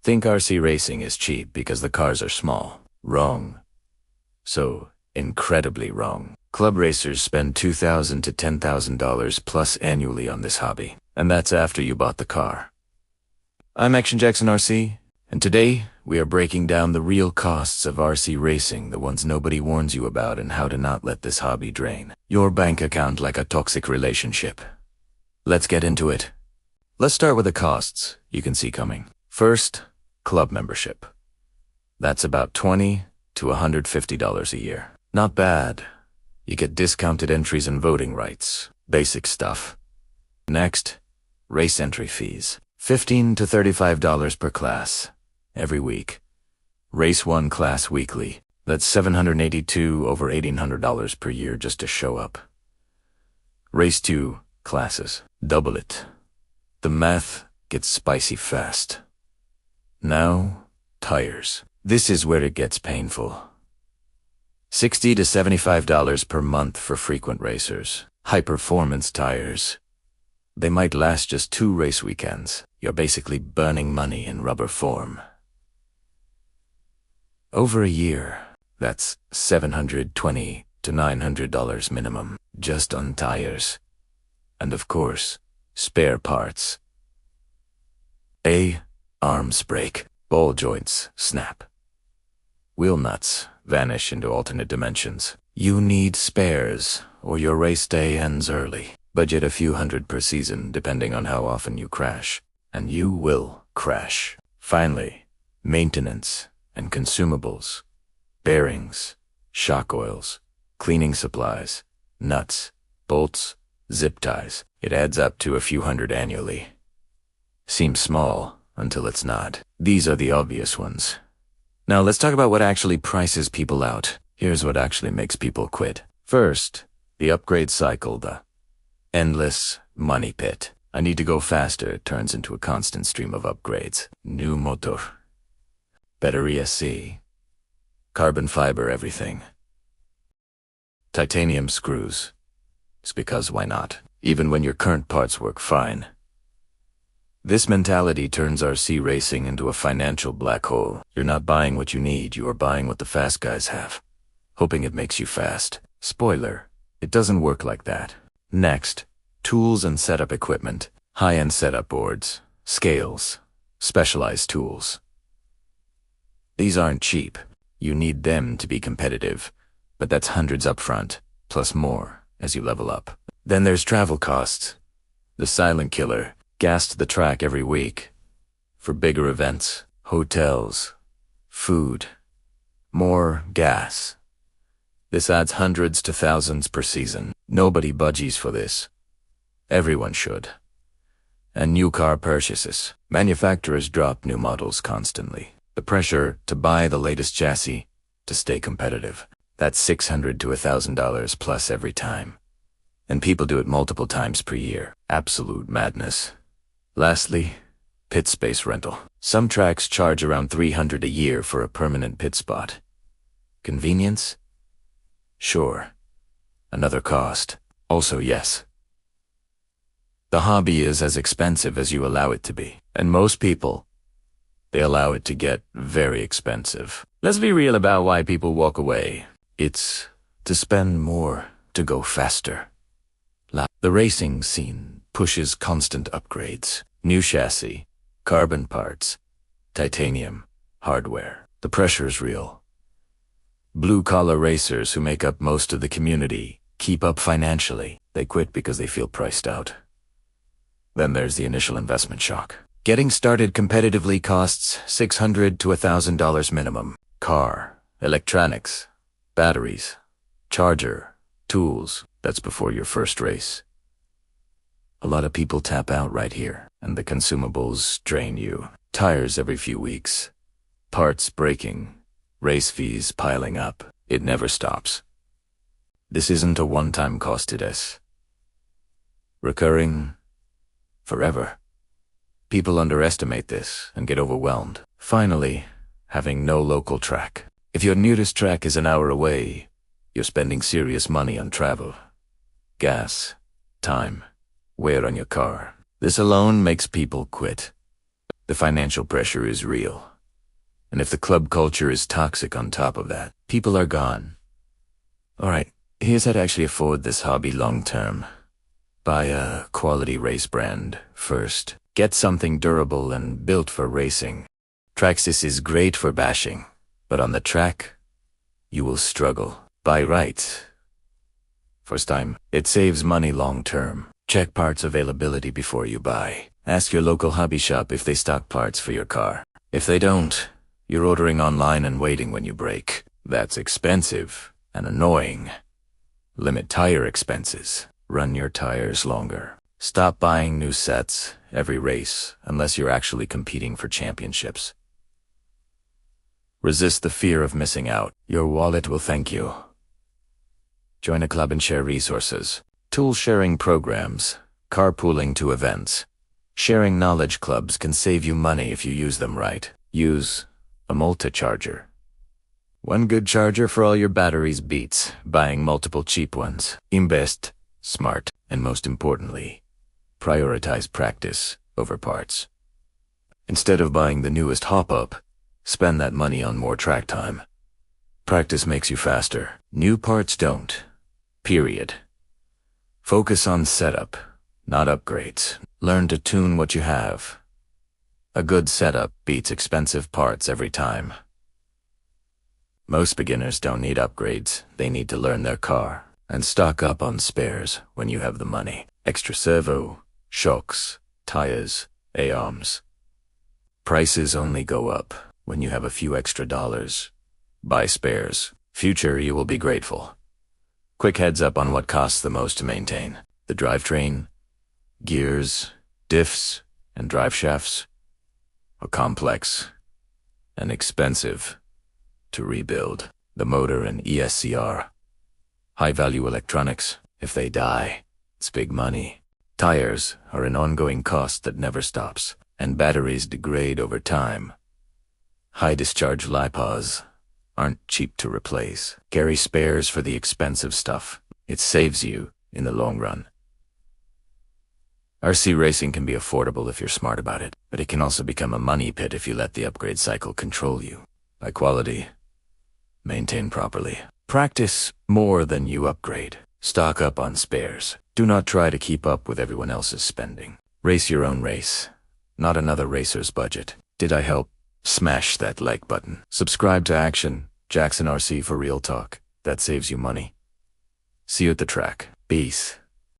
Think RC racing is cheap because the cars are small. Wrong. So incredibly wrong. Club racers spend $2,000 to $10,000 plus annually on this hobby, and that's after you bought the car. I'm Action Jackson RC, and today we are breaking down the real costs of RC racing, the ones nobody warns you about, and how to not let this hobby drain your bank account like a toxic relationship. Let's get into it. Let's start with the costs you can see coming. First, club membership. That's about $20 to $150 a year. Not bad. You get discounted entries and voting rights. Basic stuff. Next, race entry fees. $15 to $35 per class. Every week. Race 1 class weekly. That's $782 over $1,800 per year just to show up. Race 2 classes. Double it. The math gets spicy fast. Now, tires. This is where it gets painful. $60 to $75 per month for frequent racers. High-performance tires. They might last just 2 race weekends. You're basically burning money in rubber form. Over a year, that's $720 to $900 minimum, just on tires. And of course, spare parts. Arms break, ball joints snap. Wheel nuts vanish into alternate dimensions. You need spares, or your race day ends early. Budget a few hundred per season, depending on how often you crash. And you will crash. Finally, maintenance and consumables. Bearings, shock oils, cleaning supplies, nuts, bolts, zip ties. It adds up to a few hundred annually. Seems small until it's not. These are the obvious ones. Now let's talk about what actually prices people out. Here's what actually makes people quit. First, the upgrade cycle, the endless money pit. I need to go faster. It turns into a constant stream of upgrades. New motor, better ESC, carbon fiber everything, titanium screws. It's because why not? Even when your current parts work fine. This mentality turns RC racing into a financial black hole. You're not buying what you need, you are buying what the fast guys have, hoping it makes you fast. Spoiler, it doesn't work like that. Next, tools and setup equipment. High-end setup boards, scales, specialized tools. These aren't cheap. You need them to be competitive, but that's hundreds up front, plus more as you level up. Then there's travel costs. The silent killer. Gas to the track every week. For bigger events, hotels, food, more gas. This adds hundreds to thousands per season. Nobody budgies for this. Everyone should. And new car purchases. Manufacturers drop new models constantly. The pressure to buy the latest chassis to stay competitive. That's $600 to $1,000 plus every time. And people do it multiple times per year. Absolute madness. Lastly, pit space rental. Some tracks charge around $300 a year for a permanent pit spot. Convenience? Sure. Another cost. Also, yes. The hobby is as expensive as you allow it to be. And most people, they allow it to get very expensive. Let's be real about why people walk away. It's to spend more, to go faster. The racing scene pushes constant upgrades. New chassis, carbon parts, titanium, hardware. The pressure is real. Blue-collar racers who make up most of the community keep up financially. They quit because they feel priced out. Then there's the initial investment shock. Getting started competitively costs $600 to $1,000 minimum. Car, electronics, batteries, charger, tools. That's before your first race. A lot of people tap out right here, and the consumables drain you. Tires every few weeks, parts breaking, race fees piling up. It never stops. This isn't a one-time cost, it is. Recurring forever. People underestimate this and get overwhelmed. Finally, having no local track. If your nearest track is an hour away, you're spending serious money on travel. Gas, time, wear on your car. This alone makes people quit. The financial pressure is real. And if the club culture is toxic on top of that, people are gone. Alright, here's how to actually afford this hobby long term. Buy a quality race brand first. Get something durable and built for racing. Traxxas is great for bashing, but on the track, you will struggle. Buy right. First time, it saves money long term. Check parts availability before you buy. Ask your local hobby shop if they stock parts for your car. If they don't, you're ordering online and waiting when you break. That's expensive and annoying. Limit tire expenses. Run your tires longer. Stop buying new sets every race unless you're actually competing for championships. Resist the fear of missing out. Your wallet will thank you. Join a club and share resources. Tool sharing programs. Carpooling to events. Sharing knowledge clubs can save you money if you use them right. Use a multi-charger. One good charger for all your batteries beats buying multiple cheap ones. Invest smart, and most importantly, prioritize practice over parts. Instead of buying the newest hop-up, spend that money on more track time. Practice makes you faster. New parts don't. Period. Focus on setup, not upgrades. Learn to tune what you have. A good setup beats expensive parts every time. Most beginners don't need upgrades. They need to learn their car. And stock up on spares when you have the money. Extra servo, shocks, tires, A-arms. Prices only go up when you have a few extra dollars. Buy spares. Future, you will be grateful. Quick heads up on what costs the most to maintain. The drivetrain, gears, diffs, and drive shafts are complex and expensive to rebuild. The motor and ESCR. High-value electronics. If they die, it's big money. Tires are an ongoing cost that never stops, and batteries degrade over time. High-discharge LiPos aren't cheap to replace. Carry spares for the expensive stuff. It saves you in the long run. RC racing can be affordable if you're smart about it, but it can also become a money pit if you let the upgrade cycle control you. Buy quality. Maintain properly. Practice more than you upgrade. Stock up on spares. Do not try to keep up with everyone else's spending. Race your own race, not another racer's budget. Did I help? Smash that like button. Subscribe to Action, Jackson RC for real talk. That saves you money. See you at the track. Peace.